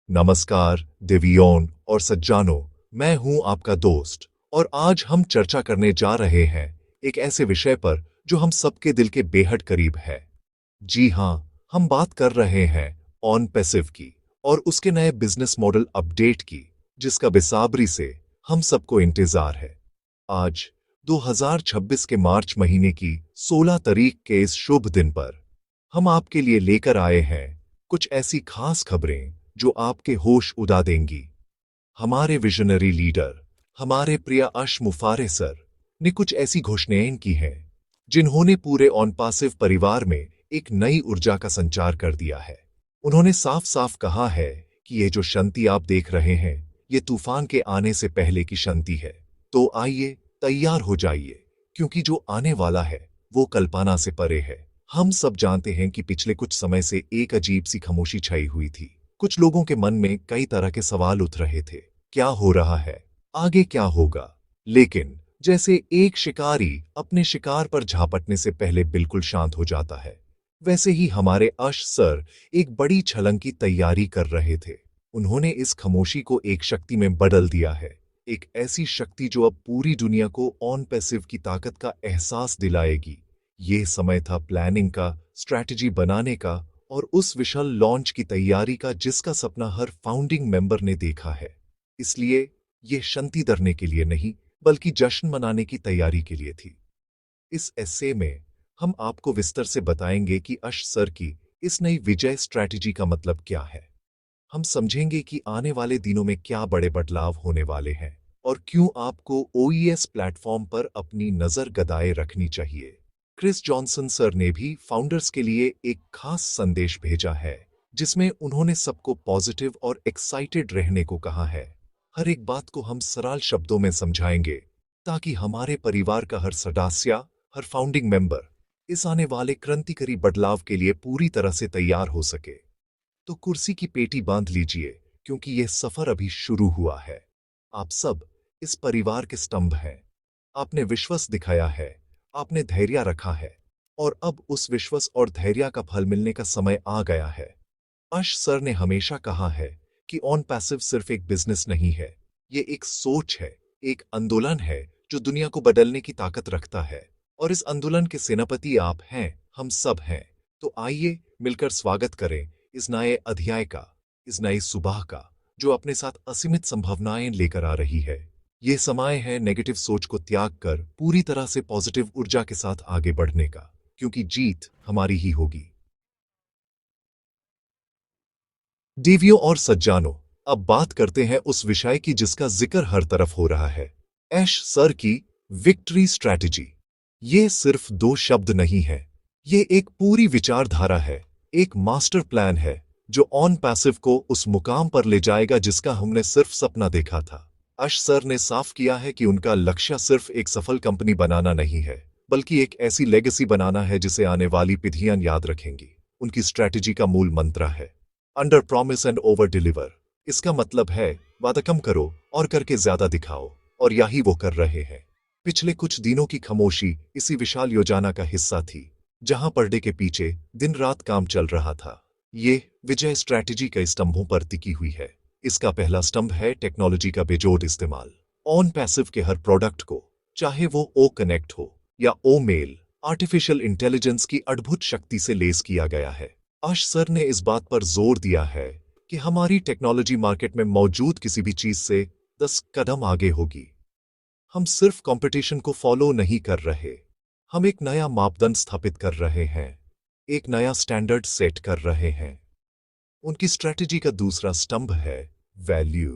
नमस्कार देवियोन और सज्जानों, मैं हूं आपका दोस्त और आज हम चर्चा करने जा रहे हैं एक ऐसे विषय पर जो हम सबके दिल के बेहद करीब है। जी हां, हम बात कर रहे हैं ऑन पैसिव की और उसके नए बिजनेस मॉडल अपडेट की, जिसका बेसब्री से हम सबको इंतजार है। आज 2026 के मार्च महीने की 16 तारीख के इस शुभ दिन पर हम आपके लिए लेकर आए हैं कुछ ऐसी खास खबरें जो आपके होश उड़ा देंगी। हमारे विजनरी लीडर, हमारे प्रिय अश मुफारे सर ने कुछ ऐसी घोषणाएं की हैं जिन्होंने पूरे ऑन पासिव परिवार में एक नई ऊर्जा का संचार कर दिया है। उन्होंने साफ साफ कहा है कि ये जो शांति आप देख रहे हैं, ये तूफान के आने से पहले की शांति है। तो आइए तैयार हो जाइए, क्योंकि जो आने वाला है वो कल्पना से परे है। हम सब जानते हैं कि पिछले कुछ समय से एक अजीब सी खामोशी छाई हुई थी। कुछ लोगों के मन में कई तरह के सवाल उठ रहे थे। क्या हो रहा है? आगे क्या होगा? लेकिन जैसे एक शिकारी अपने शिकार पर झपटने से पहले बिल्कुल शांत हो जाता है, वैसे ही हमारे अश सर एक बड़ी छलांग की तैयारी कर रहे थे। उन्होंने इस खामोशी को एक शक्ति में बदल दिया है, एक ऐसी शक्ति जो अब पूरी दुनिया को ऑन पैसिव की ताकत का एहसास दिलाएगी। ये समय था प्लानिंग का, स्ट्रैटेजी बनाने का और उस विशाल लॉन्च की तैयारी का जिसका सपना हर फाउंडिंग मेंबर ने देखा है। इसलिए यह शांति डरने के लिए नहीं, बल्कि जश्न मनाने की तैयारी के लिए थी। इस एस्से में हम आपको विस्तार से बताएंगे कि अश सर की इस नई विजय स्ट्रैटेजी का मतलब क्या है। हम समझेंगे कि आने वाले दिनों में क्या बड़े बदलाव होने वाले हैं और क्यों आपको ओईएस प्लेटफॉर्म पर अपनी नजर गदाए रखनी चाहिए। क्रिस जॉनसन सर ने भी फाउंडर्स के लिए एक खास संदेश भेजा है, जिसमें उन्होंने सबको पॉजिटिव और एक्साइटेड रहने को कहा है। हर एक बात को हम सरल शब्दों में समझाएंगे, ताकि हमारे परिवार का हर सदस्य, हर फाउंडिंग मेंबर इस आने वाले क्रांतिकारी बदलाव के लिए पूरी तरह से तैयार हो सके। तो कुर्सी की पेटी बांध लीजिए, क्योंकि यह सफर अभी शुरू हुआ है। आप सब इस परिवार के स्तंभ हैं। आपने विश्वास दिखाया है, आपने धैर्य रखा है, और अब उस विश्वास और धैर्य का फल मिलने का समय आ गया है। अश सर ने हमेशा कहा है कि ऑन पैसिव सिर्फ एक बिजनेस नहीं है, ये एक सोच है, एक आंदोलन है जो दुनिया को बदलने की ताकत रखता है। और इस आंदोलन के सेनापति आप हैं, हम सब हैं। तो आइए मिलकर स्वागत करें इस नए अध्याय का, इस नई सुबह का, जो अपने साथ असीमित संभावनाएं लेकर आ रही है। यह समय है नेगेटिव सोच को त्याग कर पूरी तरह से पॉजिटिव ऊर्जा के साथ आगे बढ़ने का, क्योंकि जीत हमारी ही होगी। देवियों और सज्जानों, अब बात करते हैं उस विषय की जिसका जिक्र हर तरफ हो रहा है, ऐश सर की विक्ट्री स्ट्रैटेजी। ये सिर्फ दो शब्द नहीं है, ये एक पूरी विचारधारा है, एक मास्टर प्लान है जो ऑन पैसिव को उस मुकाम पर ले जाएगा जिसका हमने सिर्फ सपना देखा था। अश सर ने साफ किया है कि उनका लक्ष्य सिर्फ एक सफल कंपनी बनाना नहीं है, बल्कि एक ऐसी लेगेसी बनाना है जिसे आने वाली पीढ़ियां याद रखेंगी। उनकी स्ट्रैटेजी का मूल मंत्र है under promise and over deliver. इसका मतलब है वादा कम करो और करके ज्यादा दिखाओ, और यही वो कर रहे हैं। पिछले कुछ दिनों की खामोशी इसी विशाल योजना का हिस्सा थी, जहां पर्दे के पीछे दिन रात काम चल रहा था। ये विजय स्ट्रैटेजी कई स्तंभों पर टिकी हुई है। इसका पहला स्तंभ है टेक्नोलॉजी का बेजोड़ इस्तेमाल। ऑन पैसिव के हर प्रोडक्ट को, चाहे वो ओ कनेक्ट हो या ओ मेल, आर्टिफिशियल इंटेलिजेंस की अद्भुत शक्ति से लेस किया गया है। अश सर ने इस बात पर जोर दिया है कि हमारी टेक्नोलॉजी मार्केट में मौजूद किसी भी चीज से 10 कदम आगे होगी। हम सिर्फ कंपटीशन को फॉलो नहीं कर रहे, हम एक नया मापदंड स्थापित कर रहे हैं, एक नया स्टैंडर्ड सेट कर रहे हैं। उनकी स्ट्रैटेजी का दूसरा स्तंभ है वैल्यू।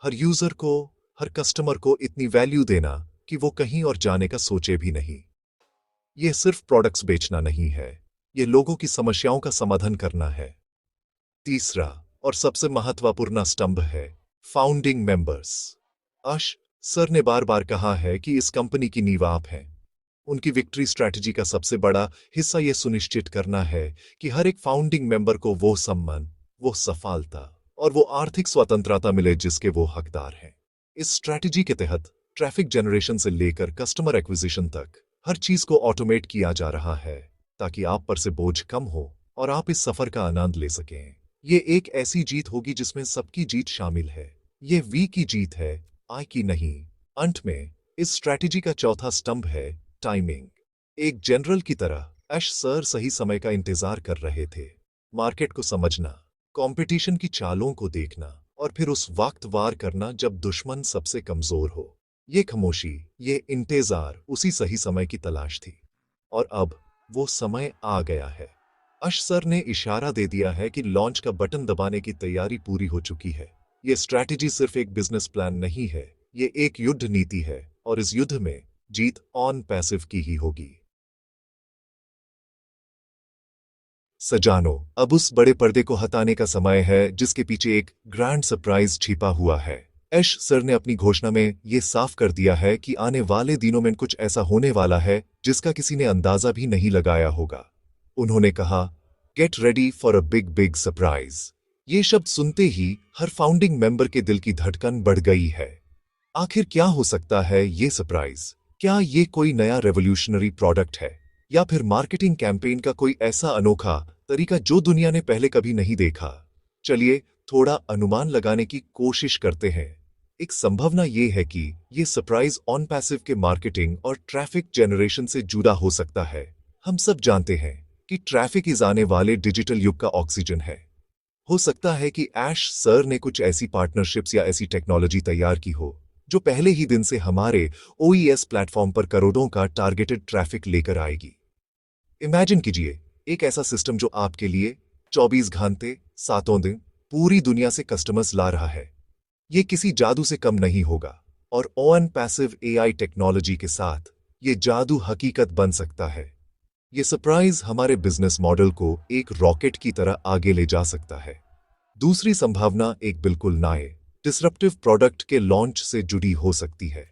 हर यूजर को, हर कस्टमर को इतनी वैल्यू देना कि वो कहीं और जाने का सोचे भी नहीं। यह सिर्फ प्रोडक्ट्स बेचना नहीं है, यह लोगों की समस्याओं का समाधान करना है। तीसरा और सबसे महत्वपूर्ण स्तंभ है फाउंडिंग मेंबर्स। अश सर ने बार बार कहा है कि इस कंपनी की नींव आप हैं। उनकी विक्ट्री स्ट्रैटेजी का सबसे बड़ा हिस्सा यह सुनिश्चित करना है कि हर एक फाउंडिंग मेंबर को वो सम्मान, वो सफलता और वो आर्थिक स्वतंत्रता मिले जिसके वो हकदार हैं। इस स्ट्रैटेजी के तहत ट्रैफिक जनरेशन से लेकर कस्टमर एक्विजिशन तक हर चीज को ऑटोमेट किया जा रहा है, ताकि आप पर से बोझ कम हो और आप इस सफर का आनंद ले सकें। ये एक ऐसी जीत होगी जिसमें सबकी जीत शामिल है। ये वी की जीत है, आई की नहीं। अंत में इस स्ट्रैटेजी का चौथा स्तंभ है टाइमिंग। एक जनरल की तरह ऐश सर सही समय का इंतजार कर रहे थे। मार्केट को समझना, कंपटीशन की चालों को देखना और फिर उस वक्त वार करना जब दुश्मन सबसे कमजोर हो। ये खामोशी, ये इंतजार उसी सही समय की तलाश थी। और अब वो समय आ गया है। अश सर ने इशारा दे दिया है कि लॉन्च का बटन दबाने की तैयारी पूरी हो चुकी है। ये स्ट्रैटेजी सिर्फ एक बिजनेस प्लान नहीं है, ये एक युद्ध नीति है और इस युद्ध में जीत ऑन पैसिव की ही होगी। सजानो, अब उस बड़े पर्दे को हटाने का समय है जिसके पीछे एक ग्रैंड सरप्राइज छिपा हुआ है। ऐश सर ने अपनी घोषणा में ये साफ कर दिया है कि आने वाले दिनों में कुछ ऐसा होने वाला है जिसका किसी ने अंदाजा भी नहीं लगाया होगा। उन्होंने कहा, get ready for a big big surprise. ये शब्द सुनते ही हर फाउंडिंग मेंबर के दिल की धड़कन बढ़ गई है। आखिर क्या हो सकता है ये सरप्राइज? क्या ये कोई नया रेवोल्यूशनरी प्रोडक्ट है या फिर मार्केटिंग कैंपेन का कोई ऐसा अनोखा तरीका जो दुनिया ने पहले कभी नहीं देखा? चलिए थोड़ा अनुमान लगाने की कोशिश करते हैं। एक संभावना ये है कि ये सरप्राइज ऑन पैसिव के मार्केटिंग और ट्रैफिक जनरेशन से जुड़ा हो सकता है। हम सब जानते हैं कि ट्रैफिक इस आने वाले डिजिटल युग का ऑक्सीजन है। हो सकता है कि ऐश सर ने कुछ ऐसी पार्टनरशिप्स या ऐसी टेक्नोलॉजी तैयार की हो जो पहले ही दिन से हमारे ओईएस प्लेटफॉर्म पर करोड़ों का टारगेटेड ट्रैफिक लेकर आएगी। इमेजिन कीजिए एक ऐसा सिस्टम जो आपके लिए 24 घंटे 7 दिन पूरी दुनिया से कस्टमर्स ला रहा है। ये किसी जादू से कम नहीं होगा और ऑन पैसिव एआई टेक्नोलॉजी के साथ ये जादू हकीकत बन सकता है। ये सरप्राइज हमारे बिजनेस मॉडल को एक रॉकेट की तरह आगे ले जा सकता है। दूसरी संभावना एक बिल्कुल नए डिसरप्टिव प्रोडक्ट के लॉन्च से जुड़ी हो सकती है।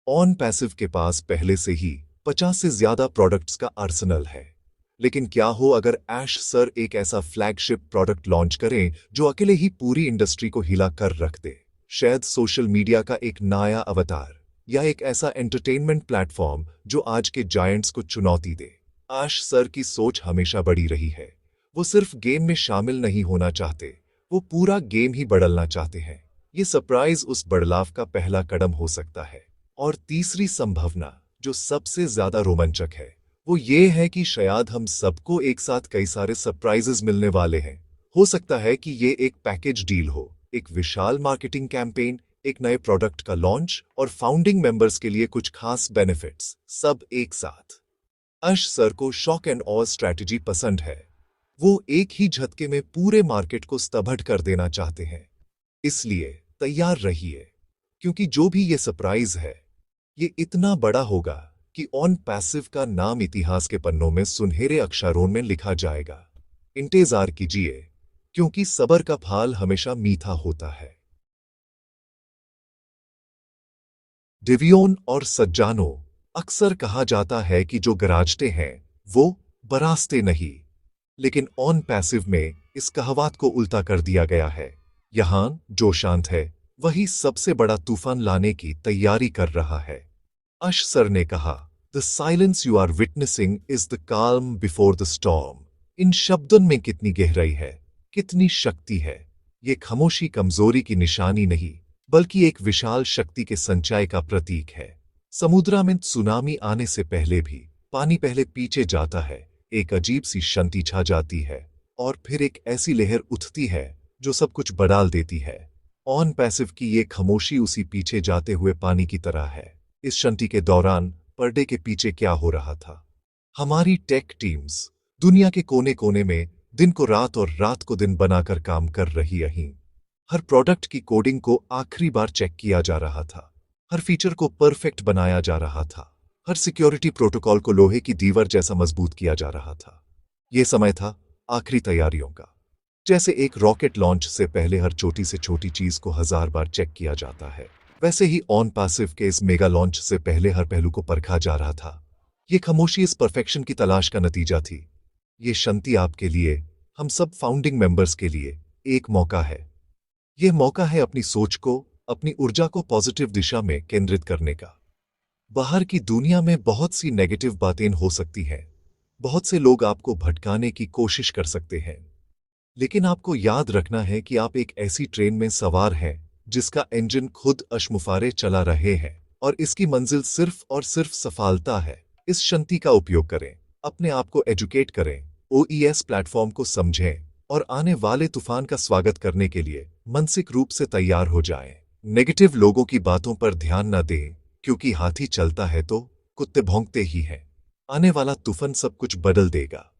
ऑन पैसिव के पास पहले से ही 50 से ज्यादा प्रोडक्ट्स का आर्सेनल है। लेकिन क्या हो अगर ऐश सर एक ऐसा फ्लैगशिप प्रोडक्ट लॉन्च करें जो अकेले ही पूरी इंडस्ट्री को हिला कर रख दे? शायद सोशल मीडिया का एक नया अवतार या एक ऐसा एंटरटेनमेंट प्लेटफॉर्म जो आज के जायंट्स को चुनौती दे। ऐश सर की सोच हमेशा बड़ी रही है। वो सिर्फ गेम में शामिल नहीं होना चाहते, वो पूरा गेम ही बदलना चाहते हैं। ये सरप्राइज उस बदलाव का पहला कदम हो सकता है। और तीसरी संभावना जो सबसे ज्यादा रोमांचक है वो ये है कि शायद हम सबको एक साथ कई सारे सरप्राइजेस मिलने वाले हैं। हो सकता है कि ये एक पैकेज डील हो, एक विशाल मार्केटिंग कैंपेन, एक नए प्रोडक्ट का लॉन्च और फाउंडिंग मेंबर्स के लिए कुछ खास बेनिफिट्स, सब एक साथ। अश सर को शॉक एंड ऑल स्ट्रैटेजी पसंद है। वो एक ही झटके में पूरे मार्केट को स्तब्ध कर देना चाहते हैं। इसलिए तैयार रहिए, क्योंकि जो भी ये सरप्राइज है ये इतना बड़ा होगा कि ऑन पैसिव का नाम इतिहास के पन्नों में सुनहरे अक्षरों में लिखा जाएगा। इंतजार कीजिए, क्योंकि सब्र का फल हमेशा मीठा होता है। डिवियोन और सज्जानो, अक्सर कहा जाता है कि जो गराजते हैं वो बरासते नहीं, लेकिन ऑन पैसिव में इस कहावत को उल्टा कर दिया गया है। यहां जो शांत है वही सबसे बड़ा तूफान लाने की तैयारी कर रहा है। अश सर ने कहा, the silence you are witnessing is the calm before the storm. इन शब्दों में कितनी गहराई है, कितनी शक्ति है। ये खामोशी कमजोरी की निशानी नहीं, बल्कि एक विशाल शक्ति के संचय का प्रतीक है। समुद्र में सुनामी आने से पहले भी पानी पहले पीछे जाता है, एक अजीब सी शांति छा जाती है और फिर एक ऐसी लहर उठती है जो सब कुछ बदल देती है। ऑन पैसिव की ये खामोशी उसी पीछे जाते हुए पानी की तरह है। इस शांति के दौरान पर्दे के पीछे क्या हो रहा था? हमारी टेक टीम्स दुनिया के कोने कोने में दिन को रात और रात को दिन बनाकर काम कर रही रहीं। हर प्रोडक्ट की कोडिंग को आखिरी बार चेक किया जा रहा था, हर फीचर को परफेक्ट बनाया जा रहा था, हर सिक्योरिटी प्रोटोकॉल को लोहे की दीवार जैसा मजबूत किया जा रहा था। यह समय था आखिरी तैयारियों का। जैसे एक रॉकेट लॉन्च से पहले हर छोटी से छोटी चीज को 1000 बार चेक किया जाता है, वैसे ही ऑन पैसिव के इस मेगा लॉन्च से पहले हर पहलू को परखा जा रहा था। ये खामोशी इस परफेक्शन की तलाश का नतीजा थी। ये शांति आपके लिए, हम सब फाउंडिंग मेंबर्स के लिए एक मौका है। यह मौका है अपनी सोच को, अपनी ऊर्जा को पॉजिटिव दिशा में केंद्रित करने का। बाहर की दुनिया में बहुत सी नेगेटिव बातें हो सकती हैं, बहुत से लोग आपको भटकाने की कोशिश कर सकते हैं। लेकिन आपको याद रखना है कि आप एक ऐसी ट्रेन में सवार हैं जिसका इंजन खुद अश्मुफारे चला रहे हैं और इसकी मंजिल सिर्फ और सिर्फ सफलता है। इस शक्ति का उपयोग करें, अपने आप को एजुकेट करें, ओईएस प्लेटफॉर्म को समझें और आने वाले तूफान का स्वागत करने के लिए मानसिक रूप से तैयार हो जाएं। नेगेटिव लोगों की बातों पर ध्यान न दें, क्योंकि हाथी चलता है तो कुत्ते भौंकते ही हैं। आने वाला तूफान सब कुछ बदल देगा।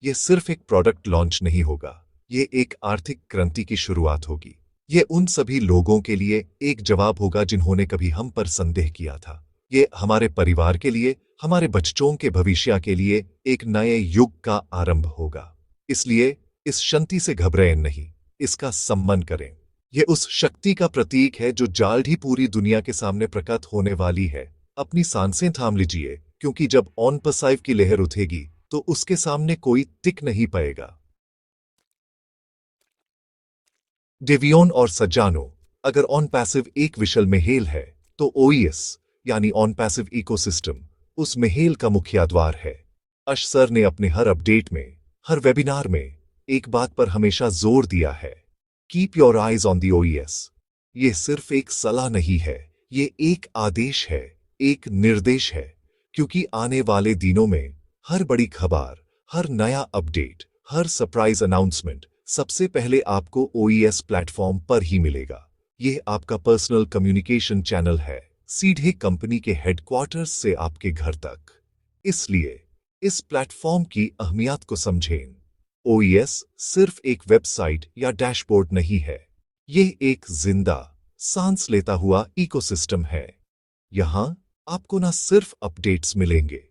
ये सिर्फ एक प्रोडक्ट लॉन्च नहीं होगा, ये एक आर्थिक क्रांति की शुरुआत होगी। ये उन सभी लोगों के लिए एक जवाब होगा जिन्होंने कभी हम पर संदेह किया था। ये हमारे परिवार के लिए, हमारे बच्चों के भविष्य के लिए एक नए युग का आरंभ होगा। इसलिए इस शक्ति से घबराएं नहीं, इसका सम्मान करें। ये उस शक्ति का प्रतीक है जो जल्द ही पूरी दुनिया के सामने प्रकट होने वाली है। अपनी सांसें थाम लीजिए, क्योंकि जब ऑन पैसिव की लहर उठेगी तो उसके सामने कोई टिक नहीं पाएगा। डेवियोन और सज्जानो, अगर ऑन पैसिव एक विशाल महल है तो ओईएस यानी ऑन पैसिव इकोसिस्टम उस महल का मुख्य द्वार है। अश सर ने अपने हर अपडेट में, हर वेबिनार में एक बात पर हमेशा जोर दिया है, keep your eyes on the ओईएस। ये सिर्फ एक सलाह नहीं है, ये एक आदेश है, एक निर्देश है, क्योंकि आने वाले दिनों में हर बड़ी खबर, हर नया अपडेट, हर सरप्राइज अनाउंसमेंट सबसे पहले आपको ओईएस प्लेटफॉर्म पर ही मिलेगा। यह आपका पर्सनल कम्युनिकेशन चैनल है, सीधे कंपनी के हेडक्वार्टर्स से आपके घर तक। इसलिए इस प्लेटफॉर्म की अहमियत को समझें। ओईएस सिर्फ एक वेबसाइट या डैशबोर्ड नहीं है, यह एक जिंदा, सांस लेता हुआ इकोसिस्टम है। यहां आपको न सिर्फ अपडेट्स मिलेंगे,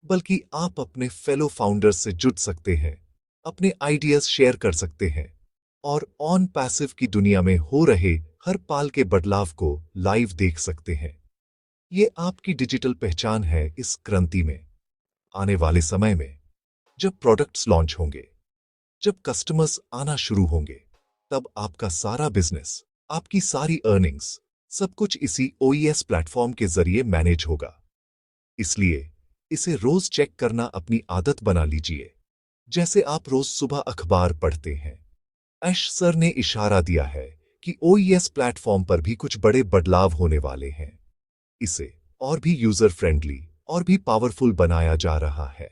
बल्कि आप अपने फेलो फाउंडर्स से जुड़ सकते हैं, अपने आइडियाज शेयर कर सकते हैं और ऑन पैसिव की दुनिया में हो रहे हर पाल के बदलाव को लाइव देख सकते हैं। ये आपकी डिजिटल पहचान है इस क्रांति में। आने वाले समय में जब प्रोडक्ट्स लॉन्च होंगे, जब कस्टमर्स आना शुरू होंगे, तब आपका सारा बिजनेस, आपकी सारी अर्निंग्स, सब कुछ इसी ओईएस प्लेटफॉर्म के जरिए मैनेज होगा। इसलिए इसे रोज चेक करना अपनी आदत बना लीजिए, जैसे आप रोज सुबह अखबार पढ़ते हैं। ऐश सर ने इशारा दिया है कि ओईएस प्लेटफॉर्म पर भी कुछ बड़े बदलाव होने वाले हैं। इसे और भी यूजर फ्रेंडली और भी पावरफुल बनाया जा रहा है।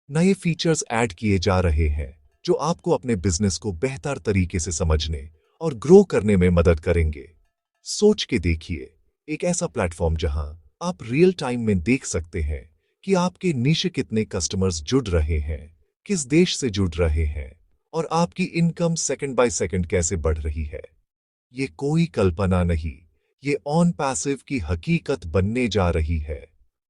नए फीचर्स ऐड किए जा रहे हैं जो आपको अपने बिजनेस को बेहतर तरीके से समझने और ग्रो करने में मदद करेंगे। सोच के देखिए, एक ऐसा प्लेटफॉर्म जहां आप रियल टाइम में देख सकते हैं कि आपके निश कितने कस्टमर्स जुड़ रहे हैं, किस देश से जुड़ रहे हैं और आपकी इनकम सेकंड बाय सेकंड कैसे बढ़ रही है। ये कोई कल्पना नहीं, ये ऑन पैसिव की हकीकत बनने जा रही है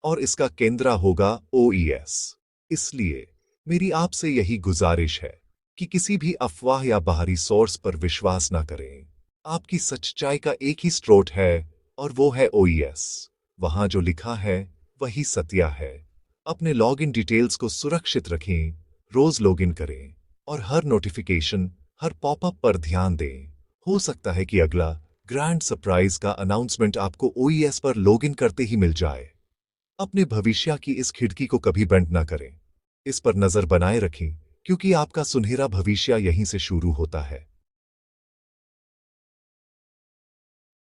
और इसका केंद्र होगा ओईएस। इसलिए मेरी आपसे यही गुजारिश है कि किसी भी अफवाह या बाहरी सोर्स पर विश्वास ना करें। आपकी सच्चाई का एक ही स्रोत है और वो है ओईएस। वहां जो लिखा है वही सत्य है। अपने लॉगिन डिटेल्स को सुरक्षित रखें, रोज लॉगिन करें और हर नोटिफिकेशन, हर पॉपअप पर ध्यान दें। हो सकता है कि अगला ग्रैंड सरप्राइज का अनाउंसमेंट आपको ओईएस पर लॉगिन करते ही मिल जाए। अपने भविष्य की इस खिड़की को कभी बंद ना करें। इस पर नजर बनाए रखें, क्योंकि आपका सुनहरा भविष्य यहीं से शुरू होता है।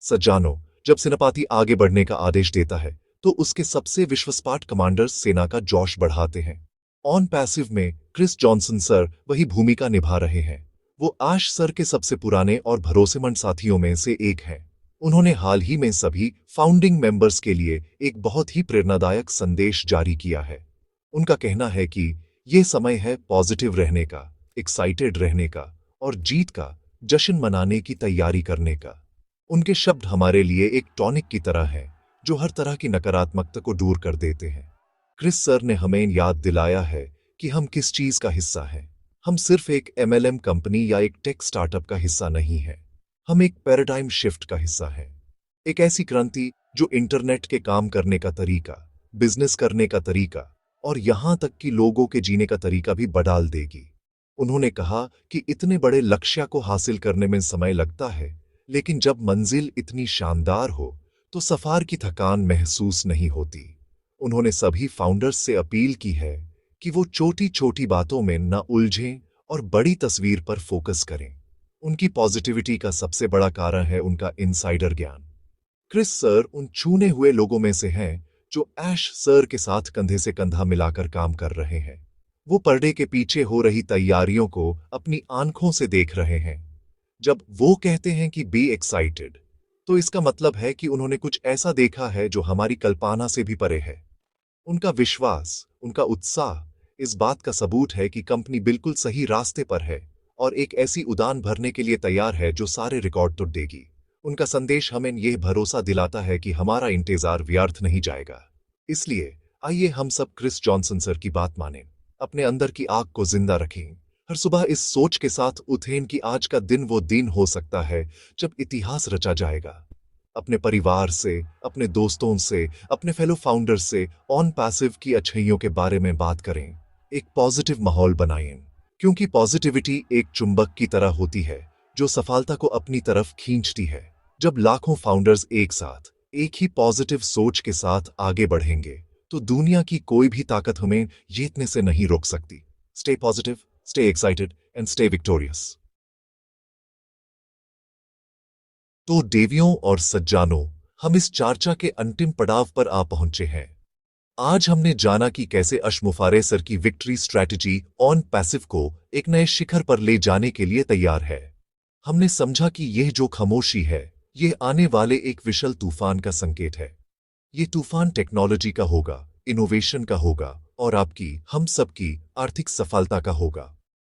सज्जानो, जब सेनापति आगे बढ़ने का आदेश देता है तो उसके सबसे विश्वसपाट कमांडर्स सेना का जोश बढ़ाते हैं। ऑन पैसिव में क्रिस जॉनसन सर वही भूमिका निभा रहे हैं। वो आश सर के सबसे पुराने और भरोसेमंद साथियों में से एक हैं। उन्होंने हाल ही में सभी फाउंडिंग मेंबर्स के लिए एक बहुत ही प्रेरणादायक संदेश जारी किया है। उनका कहना है कि यह समय है पॉजिटिव रहने का, एक्साइटेड रहने का और जीत का जश्न मनाने की तैयारी करने का। उनके शब्द हमारे लिए एक टॉनिक की तरह हैं, जो हर तरह की नकारात्मकता को दूर कर देते हैं। क्रिस सर ने हमें याद दिलाया है कि हम किस चीज का हिस्सा हैं। हम सिर्फ एक एमएलएम कंपनी या एक टेक स्टार्टअप का हिस्सा नहीं है, हम एक पैराडाइम शिफ्ट का हिस्सा हैं। एक ऐसी क्रांति जो इंटरनेट के काम करने का तरीका, बिजनेस करने का तरीका और यहां तक कि लोगों के जीने का तरीका भी बदल देगी। उन्होंने कहा कि इतने बड़े लक्ष्य को हासिल करने में समय लगता है, लेकिन जब मंजिल इतनी शानदार हो तो सफर की थकान महसूस नहीं होती। उन्होंने सभी फाउंडर्स से अपील की है कि वो छोटी छोटी बातों में न उलझें और बड़ी तस्वीर पर फोकस करें। उनकी पॉजिटिविटी का सबसे बड़ा कारण है उनका इनसाइडर ज्ञान। क्रिस सर उन छूने हुए लोगों में से हैं जो ऐश सर के साथ कंधे से कंधा मिलाकर काम कर रहे हैं। वो पर्दे के पीछे हो रही तैयारियों को अपनी आंखों से देख रहे हैं। जब वो कहते हैं कि बी एक्साइटेड, तो इसका मतलब है कि उन्होंने कुछ ऐसा देखा है जो हमारी कल्पना से भी परे है। उनका विश्वास, उनका उत्साह इस बात का सबूत है कि कंपनी बिल्कुल सही रास्ते पर है और एक ऐसी उड़ान भरने के लिए तैयार है जो सारे रिकॉर्ड तोड़ देगी। उनका संदेश हमें यह भरोसा दिलाता है कि हमारा इंतजार व्यर्थ नहीं जाएगा। इसलिए आइए हम सब क्रिस जॉनसन सर की बात मानें, अपने अंदर की आग को जिंदा रखें, हर सुबह इस सोच के साथ उठें कि आज का दिन वो दिन हो सकता है जब इतिहास रचा जाएगा। अपने परिवार से, अपने दोस्तों से, अपने फेलो फाउंडर से ऑन पैसिव की अच्छाइयों के बारे में बात करें। एक पॉजिटिव माहौल बनाएं, क्योंकि पॉजिटिविटी एक चुंबक की तरह होती है जो सफलता को अपनी तरफ खींचती है। जब लाखों फाउंडर्स एक साथ एक ही पॉजिटिव सोच के साथ आगे बढ़ेंगे तो दुनिया की कोई भी ताकत हमें जीतने से नहीं रोक सकती। Stay positive, stay excited and stay victorious. तो देवियों और सज्जानों, हम इस चर्चा के अंतिम पड़ाव पर आ पहुंचे हैं। आज हमने जाना कि कैसे अशमुफारे सर की विक्ट्री स्ट्रैटेजी ऑन पैसिव को एक नए शिखर पर ले जाने के लिए तैयार है। हमने समझा कि यह जो खामोशी है, यह आने वाले एक विशाल तूफान का संकेत है। यह तूफान टेक्नोलॉजी का होगा, इनोवेशन का होगा और आपकी, हम सबकी आर्थिक सफलता का होगा।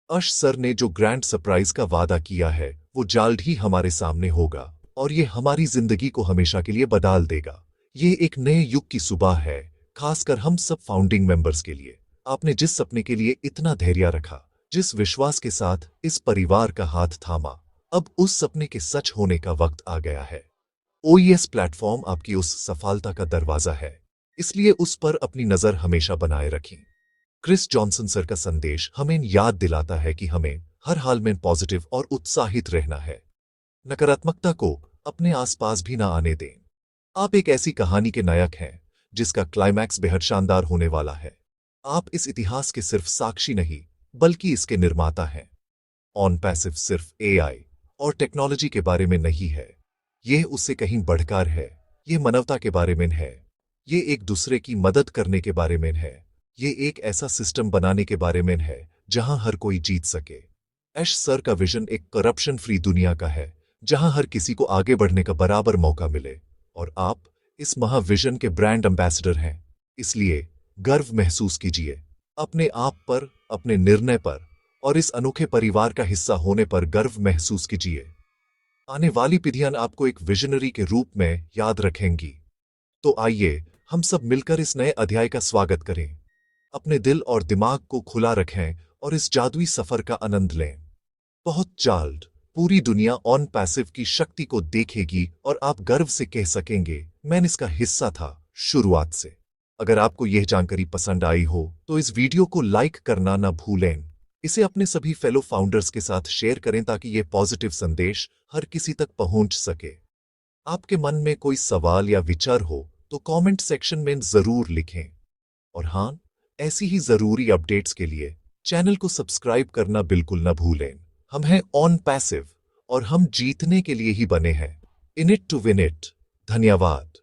अश सर ने जो ग्रैंड सरप्राइज का वादा किया है वो जल्द ही हमारे सामने होगा और ये हमारी जिंदगी को हमेशा के लिए बदल देगा। ये एक नए युग की सुबह है, खासकर हम सब फाउंडिंग मेंबर्स के लिए। आपने जिस सपने के लिए इतना धैर्य रखा, जिस विश्वास के साथ इस परिवार का हाथ थामा, अब उस सपने के सच होने का वक्त आ गया है। ओईएस प्लेटफॉर्म आपकी उस सफलता का दरवाजा है, इसलिए उस पर अपनी नजर हमेशा बनाए रखें। क्रिस जॉनसन सर का संदेश हमें याद दिलाता है कि हमें हर हाल में पॉजिटिव और उत्साहित रहना है। नकारात्मकता को अपने आसपास भी ना आने दें। आप एक ऐसी कहानी के नायक हैं जिसका क्लाइमैक्स बेहद शानदार होने वाला है। आप इस इतिहास के सिर्फ साक्षी नहीं, बल्कि इसके निर्माता हैं। ऑन पैसिव सिर्फ एआई और टेक्नोलॉजी के बारे में नहीं है, यह उससे कहीं बढ़कर है। यह मानवता के बारे में है, ये एक दूसरे की मदद करने के बारे में है, ये एक ऐसा सिस्टम बनाने के बारे में है जहां हर कोई जीत सके। ऐश सर का विजन एक करप्शन फ्री दुनिया का है जहां हर किसी को आगे बढ़ने का बराबर मौका मिले, और आप इस महाविजन के ब्रांड एम्बेसडर हैं। इसलिए गर्व महसूस कीजिए अपने आप पर, अपने निर्णय पर, और इस अनोखे परिवार का हिस्सा होने पर गर्व महसूस कीजिए। आने वाली पीढ़ियां आपको एक विजनरी के रूप में याद रखेंगी। तो आइए हम सब मिलकर इस नए अध्याय का स्वागत करें। अपने दिल और दिमाग को खुला रखें और इस जादुई सफर का आनंद लें। बहुत जल्द पूरी दुनिया ऑन पैसिव की शक्ति को देखेगी और आप गर्व से कह सकेंगे, मैं इसका हिस्सा था शुरुआत से। अगर आपको यह जानकारी पसंद आई हो तो इस वीडियो को लाइक करना ना भूलें। इसे अपने सभी फेलो फाउंडर्स के साथ शेयर करें ताकि यह पॉजिटिव संदेश हर किसी तक पहुंच सके। आपके मन में कोई सवाल या विचार हो तो कमेंट सेक्शन में जरूर लिखें। और हाँ, ऐसी ही जरूरी अपडेट्स के लिए चैनल को सब्सक्राइब करना बिल्कुल न भूलें। हम हैं ऑन पैसिव और हम जीतने के लिए ही बने हैं। In it to win it. धन्यवाद।